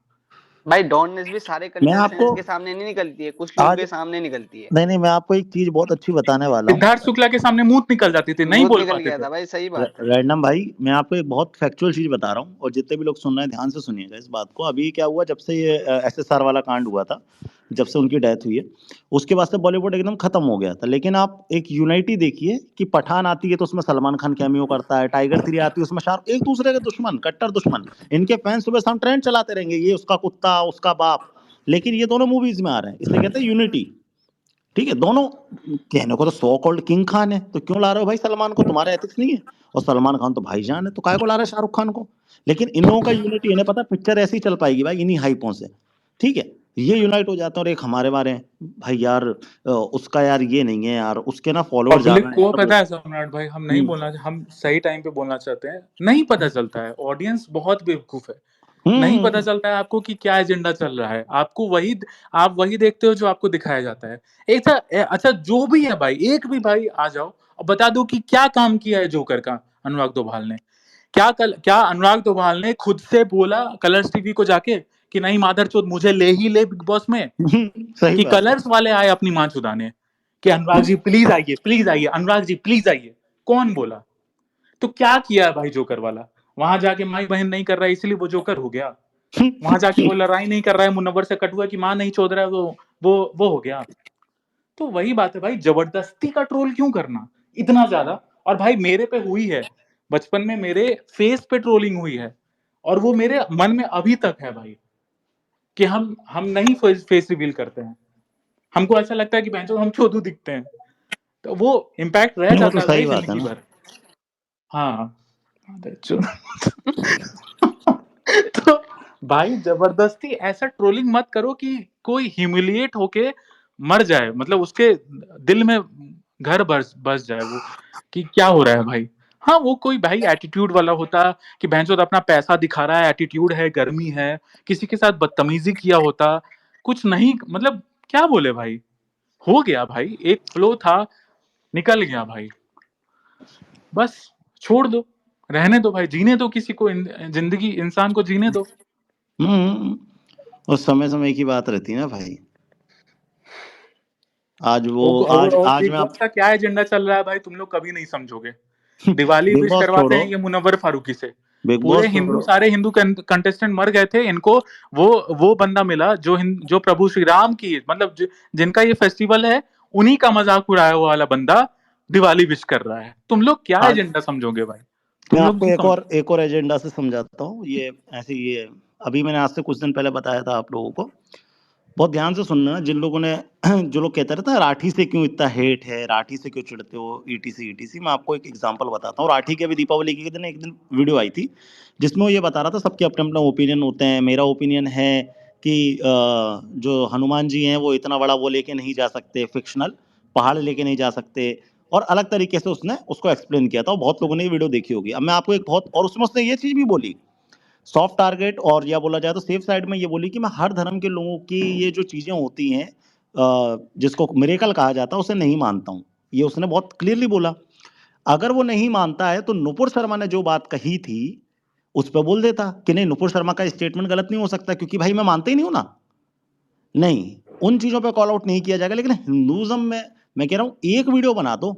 भाई डॉननेस भी सारे मैं आपको कंटेस्टेंट्स के सामने नहीं निकलती है, कुछ लोगों आज, के सामने निकलती है। नहीं मैं आपको एक चीज बहुत अच्छी बताने वाला हूँ। सिद्धार्थ शुक्ला के सामने मूत निकल जाती थी, नहीं मूत बोल निकल पाते गया थे। था भाई, सही बात है। रैंडम भाई, मैं आपको एक बहुत फैक्चुअल चीज बता रहा हूँ, और जितने भी लोग सुन रहे हैं ध्यान से सुनिएगा इस बात को। अभी क्या हुआ, जब से ये SSR वाला कांड हुआ था, जब से उनकी डेथ हुई है, उसके बाद से बॉलीवुड एकदम खत्म हो गया था। लेकिन आप एक यूनाइटी देखिए कि पठान आती है तो उसमें सलमान खान कैमियो करता है, टाइगर 3 आती है उसमें शाहरुख, एक दूसरे के दुश्मन, कट्टर दुश्मन। इनके फैंस सुबह शाम ट्रेंड चलाते रहेंगे, ये उसका कुत्ता उसका बाप। लेकिन ये दोनों मूवीज में आ रहे हैं, इसे कहते हैं यूनिटी। ठीक है, दोनों कहने को तो सो कॉल्ड किंग खान है, तो क्यों ला रहे हो भाई सलमान को? तुम्हारा एथिक्स नहीं है। और सलमान खान तो भाईजान है, तो काय को ला रहे हैं शाहरुख खान को? लेकिन इन लोगों का यूनिटी, इन्हें पता पिक्चर ऐसी चल पाएगी भाई इन्हीं हाइपों से। ठीक है, ये यूनाइट हो जाते हैं, और एक हमारे बारे हैं भाई यार, उसका यार ये नहीं है यार, उसके ना फॉलोअर पब्लिक ज्यादा हैं को यार वो। पता है सम्राट भाई, हम नहीं बोलना, हम सही टाइम पे बोलना चाहते हैं, नहीं पता चलता है। ऑडियंस बहुत बेवकूफ है। नहीं पता हम्म। चलता है आपको कि क्या एजेंडा चल रहा है। आपको वही, आप वही देखते हो जो आपको दिखाया जाता है। एक था अच्छा जो भी है भाई, एक भी भाई आ जाओ और बता दो कि क्या काम किया है जोकर का अनुराग दोभाल ने। क्या अनुराग दोभाल ने खुद से बोला कलर्स टीवी को जाके कि नहीं मादरचोद मुझे ले ही ले बिग बॉस में? सही कि बात है। कलर्स वाले आए अपनी मां चुदाने कि अनुराग जी प्लीज आइए, अनुराग जी प्लीज आइए? कौन बोला? तो क्या किया है भाई जोकर वाला? वहां जाके माई बहन नहीं कर रहा है इसलिए वो जोकर हो गया। वहां जाके वो लड़ाई नहीं कर रहा है मुनव्वर से कटुआ की मां नहीं चोद रहा है, वो हो गया। तो वही बात है भाई, जबरदस्ती का ट्रोल क्यों करना इतना ज्यादा? और भाई मेरे पे हुई है, बचपन में मेरे फेस पे ट्रोलिंग हुई है, और वो मेरे मन में अभी तक है भाई, कि हम नहीं फेस रिवील करते हैं। हमको ऐसा लगता है कि बहनचोद हम चोदू दिखते हैं, तो वो इम्पैक्ट रह वो जाता तो है भाई सही बात है जिंदगी ना। भर। हाँ तो भाई जबरदस्ती ऐसा ट्रोलिंग मत करो कि कोई ह्यूमिलिएट होके मर जाए, मतलब उसके दिल में घर बस बस जाए वो, कि क्या हो रहा है भाई। हाँ वो कोई भाई एटीट्यूड वाला होता कि भैंसोद अपना पैसा दिखा रहा है, एटीट्यूड है, गर्मी है, किसी के साथ बदतमीजी किया होता, कुछ नहीं मतलब क्या बोले भाई, हो गया भाई, एक फ्लो था, निकल गया भाई, बस छोड़ दो। रहने दो भाई, जीने दो किसी को, जिंदगी इंसान को जीने दो। उस समय समय की बात रहती है ना भाई। आज वो और आज बिग मैं बॉस आप का क्या एजेंडा चल रहा है भाई, तुम लोग कभी नहीं समझोगे। दिवाली बिग विश बॉस करवाते छोड़ो, हैं ये मुनव्वर फारूकी से। बिग पूरे बॉस हिंदू, छोड़ो। सारे हिंदू कंटेस्टेंट मर गए थे, इनको वो बंदा मिला जो प्रभु श्री राम की, मतलब जिनका ये फेस्टिवल है, उन्हीं का मजाक उड़ाया हुआ वाला बंदा दिवाली विश कर रहा है। तुम लोग क्या आज एजेंडा समझोगे भाई, मैं तुम लोग आपको नहीं समझ। एक और एजेंडा से समझाता हूँ। ये ऐसे ये अभी मैंने आज से कुछ दिन पहले बताया था आप लोगों को, बहुत ध्यान से सुनना। जिन लोगों ने जो लोग कहते रहते हैं राठी से क्यों इतना हेट है, राठी से क्यों चिढ़ते हो, ईटीसी ईटीसी, मैं आपको एक एग्जांपल बताता हूँ। राठी के अभी दीपावली के दिन एक दिन वीडियो आई थी जिसमें वो ये बता रहा था सबके अपने अपने ओपिनियन होते हैं। मेरा ओपिनियन है कि जो हनुमान जी हैं वो इतना बड़ा वो लेके नहीं जा सकते, फिक्शनल पहाड़ लेके नहीं जा सकते, और अलग तरीके से उसने उसको एक्सप्लेन किया था। और बहुत लोगों ने ये वीडियो देखी होगी। अब मैं आपको एक बहुत, और उसमें उसने ये चीज भी बोली सॉफ्ट टारगेट, और या बोला जाए तो सेफ साइड में, ये बोली कि मैं हर धर्म के लोगों की ये जो चीजें होती हैं जिसको मिरेकल कहा जाता है उसे नहीं मानता हूँ। ये उसने बहुत क्लियरली बोला। अगर वो नहीं मानता है तो नुपुर शर्मा ने जो बात कही थी उस पर बोल देता कि नहीं, नुपुर शर्मा का स्टेटमेंट गलत नहीं हो सकता क्योंकि भाई मैं मानता ही नहीं हूं ना। नहीं, उन चीजों पे कॉल आउट नहीं किया जाएगा। लेकिन हिंदुज्म में मैं कह रहा हूं एक वीडियो बना दो।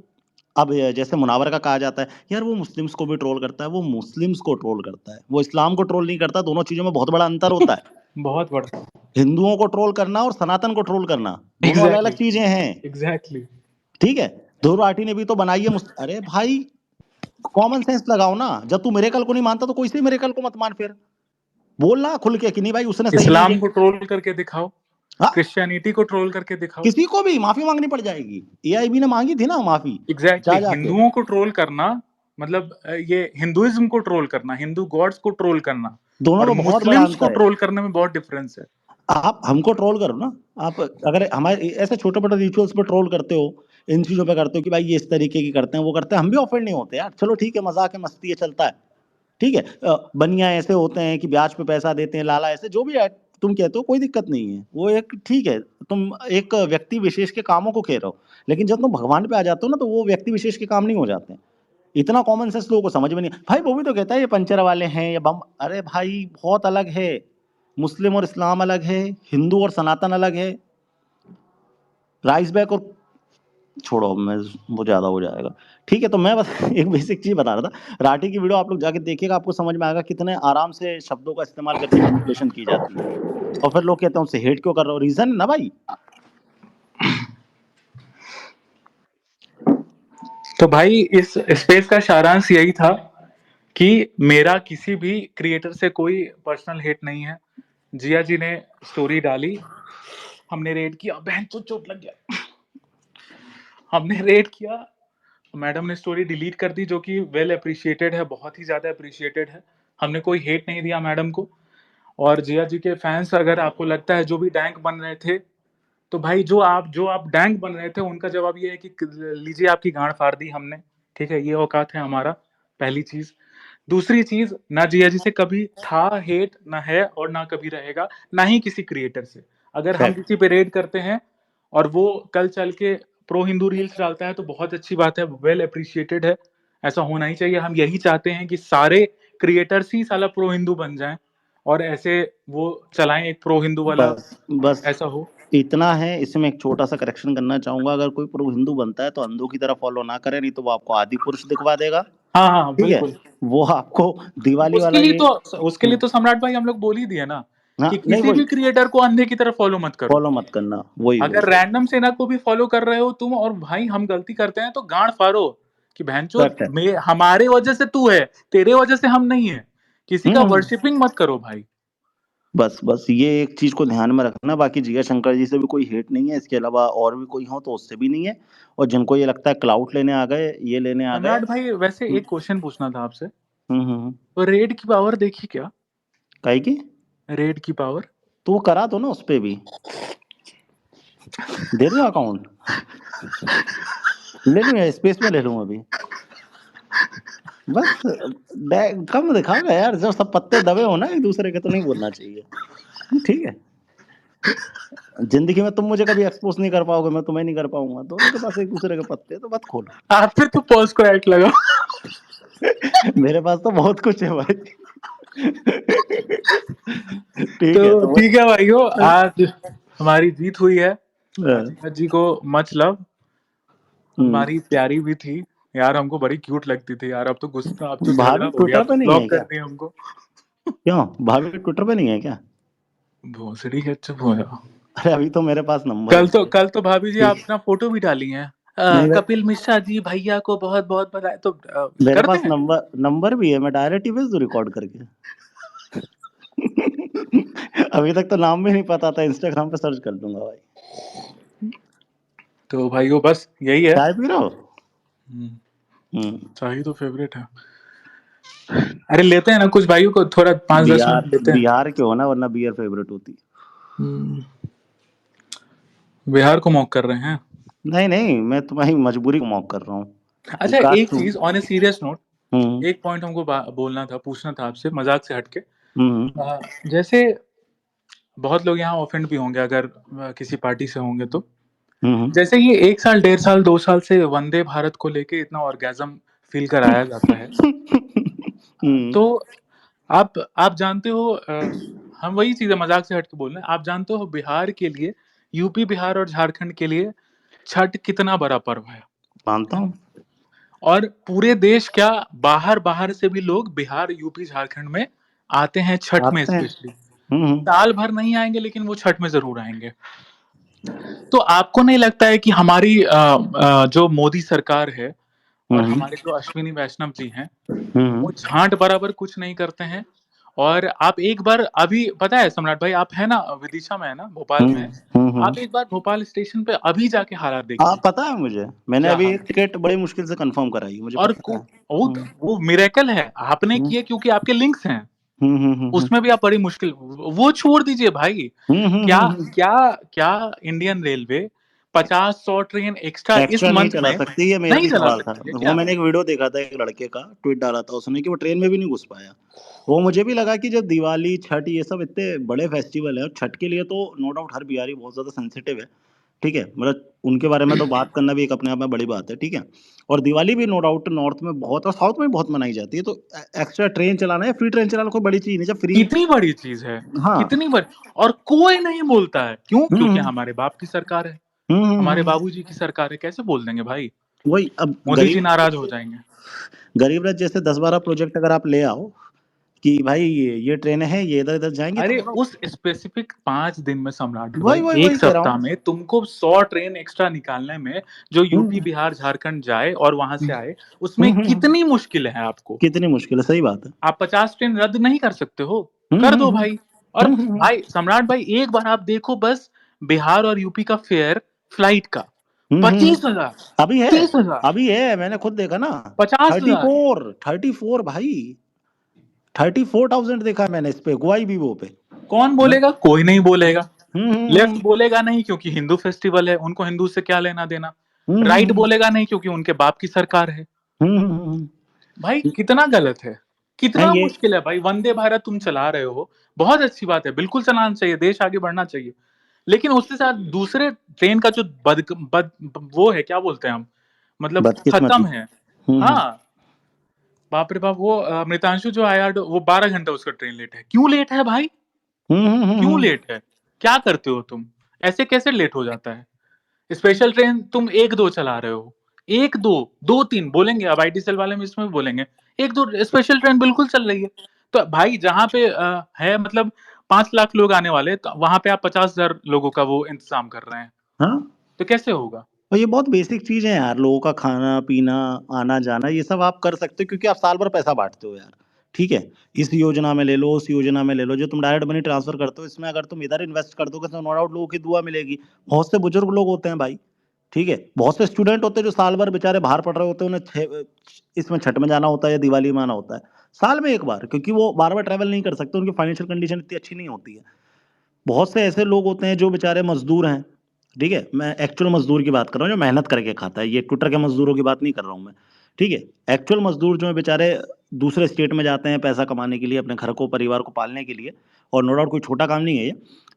अब जैसे मुनावर का कहा जाता है यार वो मुस्लिम्स को भी ट्रोल करता है, वो मुस्लिम्स को ट्रोल करता है, वो इस्लाम को ट्रोल नहीं करता। दोनों चीजों में बहुत बड़ा अंतर होता है। बहुत बड़ा। हिंदुओं को ट्रोल करना और सनातन को ट्रोल करना दोनों अलग अलग एग्जैक्टली, चीजें हैं। एग्जैक्टली। ठीक है, ध्रुव राठी ने भी तो बनाई है अरे भाई कॉमन सेंस लगाओ ना। जब तू मेरेकल को नहीं मानता तो कोई से मेरेकल को मत मान, फिर बोलना खुल के कि नहीं भाई उसने सही नहीं इस्लाम किया। को ट्रोल करके दिखाओ, हाँ, क्रिश्चियनिटी को ट्रोल करके दिखाओ। किसी को भी माफी मांगनी पड़ जाएगी। एआईबी ने मांगी थी ना माफी, एग्जैक्टली, जा जाके। हिंदुओं को ट्रोल करना मतलब ये हिंदुइज्म को ट्रोल करना, हिंदू गॉड्स को ट्रोल करना दोनों और में बहुत बड़ा मुस्लिम्स को अंतर है। ट्रोल करने में बहुत डिफरेंस है। आप हमको ट्रोल करो ना, आप अगर हमारे ऐसे छोटे मोटे रिचुअल्स पे ट्रोल करते हो, इन चीजों पे करते हो कि भाई ये इस तरीके की करते हैं वो करते हैं, हम भी ऑफेंड नहीं होते यार। चलो ठीक है, मजाक है, मस्ती है, चलता है। ठीक है, बनिया ऐसे होते हैं कि ब्याज पे पैसा देते हैं, लाला ऐसे जो भी है तुम कहते हो, कोई दिक्कत नहीं है, वो एक ठीक है। तुम एक व्यक्ति विशेष के कामों को कह रहे हो, लेकिन जब तुम भगवान पे आ जाते हो ना तो वो व्यक्ति विशेष के काम नहीं हो जाते हैं। इतना कॉमन सेंस लोगों को समझ में नहीं। भाई वो भी तो कहता है ये पंचर वाले हैं या बम, अरे भाई बहुत अलग है। मुस्लिम और इस्लाम अलग है, हिंदू और सनातन अलग है, राइस बैक और छोड़ो, मैं वो ज्यादा हो जाएगा। ठीक है, तो मैं बस एक बेसिक चीज बता रहा था। राठी की वीडियो आप लोग जाके देखिएगा, आपको समझ में आएगा कितने आराम से शब्दों का इस्तेमाल करके मैनिपुलेशन की जाती है। और फिर लोग कहते हैं उससे हेट क्यों कर रहे हो, रीजन ना भाई। तो भाई इस स्पेस का सारांश यही था कि मेरा किसी भी क्रिएटर से कोई पर्सनल हेट नहीं है। जिया जी ने स्टोरी डाली, हमने रेड किया, बहन तो चोट लग गया, हमने रेड किया, मैडम ने स्टोरी डिलीट कर दी, जो कि वेल अप्रिशिएटेड है, बहुत ही ज्यादा अप्रिशिएटेड है। हमने कोई हेट नहीं दिया मैडम को। और जिया जी के फैंस, अगर आपको लगता है जो भी डैंक बन रहे थे, तो भाई जो आप डैंक बन रहे थे, उनका जवाब ये है कि लीजिए आपकी गांड फाड़ दी हमने। ठीक है, ये औकात है हमारा, पहली चीज। दूसरी चीज, ना जिया जी से कभी था हेट, ना है और ना कभी रहेगा, ना ही किसी क्रिएटर से। अगर हम फैक्ट। किसी पे रेड करते हैं और वो कल चल के प्रो हिंदू रील्स डालता है तो बहुत अच्छी बात है, वेल अप्रिशिएटेड है, ऐसा होना ही चाहिए। हम यही चाहते हैं कि सारे क्रिएटर्स ही साला प्रो हिंदू बन जाएं और ऐसे वो चलाएं एक प्रो हिंदू वाला, बस बस ऐसा हो। इतना है। इसमें एक छोटा सा करेक्शन करना चाहूंगा, अगर कोई प्रो हिंदू बनता है तो अंधों की तरह फॉलो ना करे, नहीं तो वो आपको आदि पुरुष दिखवा देगा। हाँ हाँ ठीक है, बिल्कुल। वो आपको दिवाली उसके वाला लिए ये। तो उसके लिए तो सम्राट भाई हम लोग बोल ही दिए ना हाँ कि नहीं, किसी वही भी क्रिएटर को अंधे की तरह फॉलो मत करो। फॉलो मत करना, वही वही। अगर रैंडम सेना को भी फॉलो कर रहे हो तुम, और भाई हम गलती करते हैं तो गांड फाड़ो कि बहनचोद करेक्ट है। हमारे वजह से तू है, तेरे वजह से हम नहीं है। किसी का हम्म। वर्शिपिंग मत करो भाई। बस बस ये एक चीज को ध्यान में रखना। बाकी जिया शंकर जी से भी कोई हेट नहीं है, इसके अलावा और भी कोई हो तो उससे भी नहीं है। और जिनको ये लगता है क्लाउट लेने आ गए, ये लेने आ गए। सम्राट भाई वैसे एक क्वेश्चन पूछना था आपसे, हम्म। तो रेड की पावर देखी क्या? काहे की? रेड की पावर तो वो करा दो ना, उस पे भी दे दूं अकाउंट, ले लूं या स्पेस में ले लूं अभी। बस कम दिखाओगे यार, जब सब पत्ते दबे हो ना एक दूसरे के तो नहीं बोलना चाहिए। ठीक है, जिंदगी में तुम मुझे कभी एक्सपोज नहीं कर पाओगे, मैं तुम्हें नहीं कर पाऊंगा। दोनों के पास एक दूसरे के पत्ते हैं, तो मत खोलो। आप फिर तो पॉज को एक्ट लगाओ। मेरे पास तो बहुत कुछ है भाई। ठीक है तो तो ठीक है भाइयों, आज हमारी जीत हुई है। हाँ, अजीत जी को मच लव। हम्म। हमारी प्यारी भी थी यार, हमको बड़ी क्यूट लगती थी यार। अब तो गुस्सा, अब तो भाभी झगड़ा हो गया, ट्विटर अब पे तो नहीं है ब्लॉक कर क्या? दिया हमको। क्यों भाभी ट्विटर पे नहीं है क्या? भोसड़ी है, चुप हो जाओ। अरे अभी तो मेरे पास नंबर भी है। कल तो भाभी जी आप अपना फोटो भी डाली हैं। नहीं भाई, कपिल मिश्रा जी भैया को बहुत बहुत बधाई, तो मेरे करते पास हैं। नंबर भी है, मैं डायरेक्ट ही भेज दूं रिकॉर्ड करके। अभी तक तो नाम भी नहीं पता था, इंस्टाग्राम पे सर्च कर दूंगा भाई। तो भाइयों बस यही है। चाय पी रहे हो? हम्म, चाय तो फेवरेट है। अरे लेते हैं ना कुछ भाइयों को, थोड़ा 5-10 बिहार मिनट लेते हैं। बिहार के हो ना, वरना बियर फेवरेट होती। हम्म, बिहार को मॉक कर रहे हैं। नहीं नहीं, मैं तुम्हारी मजबूरी को मॉक कर रहा हूँ। अच्छा, काश एक तुम। चीज ऑन ए सीरियस नोट, हम्म एक पॉइंट हमको बोलना था, पूछना था आपसे, मजाक से हटके। हम्म जैसे बहुत लोग यहाँ ऑफेंड भी होंगे अगर किसी पार्टी से होंगे तो, हम्म जैसे ये 1 साल 1.5 साल 2 साल से वंदे भारत को लेके इतना ऑर्गेजम फील कराया जाता है। हम्म, तो आप जानते हो, हम वही चीजें मजाक से हट के बोल रहे हैं, आप जानते हो बिहार के लिए, यूपी बिहार और झारखंड के लिए छठ कितना बड़ा पर्व है। मानता हूँ। और पूरे देश क्या, बाहर बाहर से भी लोग बिहार यूपी झारखंड में आते हैं छठ में आते हैं। स्पेशली। हम्म साल भर नहीं आएंगे लेकिन वो छठ में जरूर आएंगे। तो आपको नहीं लगता है कि हमारी जो मोदी सरकार है और हम्म हमारे जो अश्विनी वैष्णव जी हैं, हम्म वो झांट बराबर कुछ नहीं करते हैं। और आप एक बार, अभी पता है सम्राट भाई, आप है ना विदिशा में, है ना भोपाल में है, हम्म। आप एक बार भोपाल स्टेशन पे अभी जाके हालात हाँ देखिए, पता है मुझे, मैंने क्या अभी हाल एक है। टिकट बड़ी मुश्किल से कंफर्म कराई, मुझे और पता है। वो मिरेकल है, आपने हम्म किए क्योंकि आपके लिंक्स हैं, हम्म उसमें भी आप बड़ी मुश्किल, वो छोड़ दीजिए भाई। क्या हम्म। क्या क्या इंडियन रेलवे 50-100 ट्रेन एक्स्ट्रा इस एक्स्ट्रा नहीं मंथ चला में सकती, ये मेरा नहीं भी चला सवाल था। सकती है वो क्या? मैंने एक वीडियो देखा था, एक लड़के का ट्वीट डाला था उसने कि वो ट्रेन में भी नहीं घुस पाया। वो मुझे भी लगा कि जब दिवाली छठ ये सब इतने बड़े फेस्टिवल है, और छठ के लिए तो नो डाउट हर बिहारी बहुत ज्यादा सेंसिटिव है। ठीक है, मतलब उनके बारे में तो बात करना भी एक अपने आप में बड़ी बात है। ठीक है, और दिवाली भी नो डाउट नॉर्थ में बहुत और साउथ में भी बहुत मनाई जाती है, तो एक्स्ट्रा ट्रेन चलाना या फ्री ट्रेन चलाना कोई बड़ी चीज नहीं, जब फ्री। कितनी बड़ी चीज है, हाँ। कितनी बड़ी। और कोई नहीं बोलता है, क्यों? क्योंकि हम्म हमारे बाप की सरकार है, हमारे हम्म। बाबूजी की सरकार है, कैसे बोल देंगे भाई? वही अब मोदी जी नाराज हो जाएंगे। गरीब रथ जैसे 10-12 प्रोजेक्ट अगर आप ले आओ कि भाई ये ट्रेनें हैं, ये इधर इधर जाएंगी, तो अरे नो उस स्पेसिफिक 5 दिन में सम्राट वही भाई, वही एक वही कह रहा सप्ताह हूँ। में तुमको 100 ट्रेन एक्स्ट्रा निकालने में, जो यूपी हम्म बिहार झारखंड जाए और वहां से आए, उसमें हम्म। कितनी मुश्किल है आपको। कितनी मुश्किल है, सही बात है। आप 50 ट्रेन रद्द नहीं कर सकते हो, हम्म कर हम्म दो हम्म भाई। और हम्म भाई सम्राट भाई, एक बार आप देखो बस, बिहार और यूपी का फेयर फ्लाइट का हम्म, हम्म, हम्म। 25,000, अभी है 30,000, अभी है, मैंने खुद देखा ना। 50,000। 34 भाई, 34,000 देखा मैंने इस पे गोवाई बीबो पे। कौन मैं बोलेगा? कोई नहीं बोलेगा। हम्म लेफ्ट हम्म बोलेगा नहीं क्योंकि हिंदू फेस्टिवल है, उनको हिंदू से क्या लेना देना। हम्म राइट हम्म बोलेगा नहीं क्योंकि उनके बाप की सरकार है। हम्म। भाई कितना गलत है, कितना नहीं ये मुश्किल है भाई। वंदे भारत तुम चला रहे हो, बहुत अच्छी बात है, बिल्कुल चलाना चाहिए, देश आगे बढ़ना चाहिए। लेकिन उसके साथ दूसरे ट्रेन का जो वो है, क्या बोलते हैं हम, मतलब बदकिस्मती। खत्म है। हाँ, बाप रे बाप, वो मृतांशु जो आया, वो 12 घंटा उसका ट्रेन लेट है। क्यों लेट है भाई? क्यों हम्म। लेट है? क्या करते हो तुम? ऐसे कैसे लेट हो जाता है? स्पेशल ट्रेन तुम 1-2 चला रहे हो, 1-2, 2-3 बोलेंगे, अब आईटी सेल वाले में इसमें भी बोलेंगे, 1-2 स्पेशल ट्रेन बिल्कुल चल रही है। तो भाई जहां पे है मतलब 5 लाख लोग आने वाले, तो वहां पे आप 50,000 लोगों का वो इंतजाम कर रहे हैं, हाँ, तो कैसे होगा? और ये बहुत बेसिक चीज है यार, लोगों का खाना पीना, आना जाना, ये सब आप कर सकते हो क्योंकि आप साल भर पैसा बांटते हो यार। ठीक है, इस योजना में ले लो, उस योजना में ले लो, जो तुम डायरेक्ट मनी ट्रांसफर करते हो, इसमें अगर तुम इधर इन्वेस्ट कर दोगे तो नो डाउट लोगों की दुआ मिलेगी। बहुत से बुजुर्ग लोग होते हैं भाई। ठीक है, बहुत से स्टूडेंट होते हैं जो साल भर बेचारे बाहर पढ़ रहे होते हैं, उन्हें इसमें छठ में जाना होता है या दिवाली में आना होता है, साल में एक बार, क्योंकि वो बार बार ट्रैवल नहीं कर सकते, उनकी फाइनेंशियल कंडीशन इतनी अच्छी नहीं होती है। बहुत से ऐसे लोग होते हैं जो बेचारे मजदूर हैं। ठीक है, मैं एक्चुअल मजदूर की बात कर रहा हूँ जो मेहनत करके खाता है, ये ट्विटर के मजदूरों की बात नहीं कर रहा हूँ मैं। ठीक है, एक्चुअल मजदूर जो है बेचारे दूसरे स्टेट में जाते हैं पैसा कमाने के लिए, अपने घर को परिवार को पालने के लिए, और नो डाउट कोई छोटा काम नहीं है ये।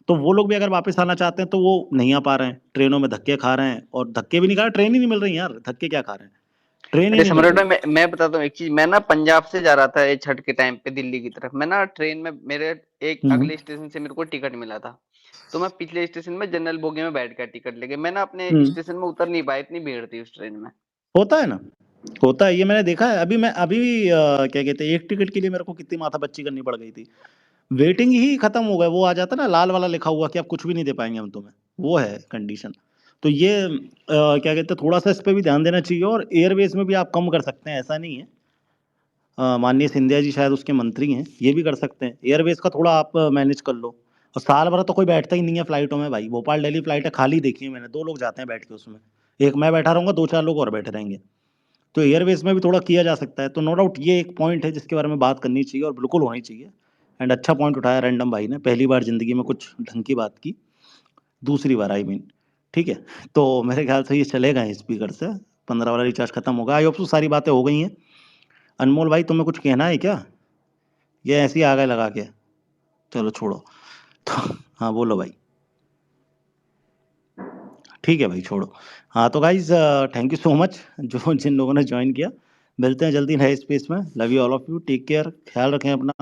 तो वो लोग भी अगर वापस आना चाहते हैं तो वो नहीं आ पा रहे हैं, ट्रेनों में धक्के खा रहे हैं, और धक्के भी नहीं खा रहे, ट्रेन ही नहीं मिल रही यार, धक्के क्या खा रहे हैं। ट्रेन ही अरे नहीं मिल सम्राट रही। भाई, मैं बताता हूँ एक चीज। मैं ना पंजाब से जा रहा था ये छठ के टाइम पे दिल्ली की तरफ। मैं ना ट्रेन में, मेरे एक हम्म अगले स्टेशन से मेरे को टिकट मिला था, तो मैं पिछले स्टेशन में जनरल बोगी में बैठ कर टिकट लेके मैं ना अपने हम्म स्टेशन में उतर नहीं पाया, इतनी भीड़ थी उस ट्रेन में। होता है ना, होता है, ये मैंने देखा है। अभी क्या कहते हैं, एक टिकट के लिए मेरे को कितनी माथापच्ची करनी पड़ गई थी। वेटिंग ही खत्म हो गया, वो आ जाता ना लाल वाला लिखा हुआ कि आप कुछ भी नहीं दे पाएंगे हम तुम्हें, वो है कंडीशन। तो ये क्या कहते हैं, थोड़ा सा इस पे भी ध्यान देना चाहिए। और एयरवेज में भी आप कम कर सकते हैं, ऐसा नहीं है। माननीय सिंधिया जी शायद उसके मंत्री हैं, ये भी कर सकते हैं। एयरवेज का थोड़ा आप मैनेज कर लो। और साल भर तो कोई बैठता ही नहीं है फ्लाइटों में भाई। भोपाल दिल्ली फ्लाइट है, खाली देखी है मैंने, 2 लोग जाते हैं बैठ के उसमें। एक मैं बैठा रहूंगा, 2-4 लोग और बैठे रहेंगे। तो एयरवेज में भी थोड़ा किया जा सकता है। तो नो डाउट ये एक पॉइंट है जिसके बारे में बात करनी चाहिए और बिल्कुल होनी चाहिए। एंड अच्छा पॉइंट उठाया रैंडम भाई ने, पहली बार जिंदगी में कुछ ढंग की बात की, दूसरी बार आई मीन। ठीक है, तो मेरे ख्याल से ये चलेगा स्पीकर से। 15 वाला रिचार्ज खत्म होगा। आई होप सो सारी बातें हो गई हैं। अनमोल भाई तुम्हें कुछ कहना है क्या, ये ऐसे ही आ गए लगा के? चलो छोड़ो। तो हाँ बोलो भाई। ठीक है भाई छोड़ो। हाँ तो guys thank you so much जो जिन लोगों ने ज्वाइन किया। मिलते हैं जल्दी नए स्पेस में। Love you all of you, take care, ख्याल रखें अपना।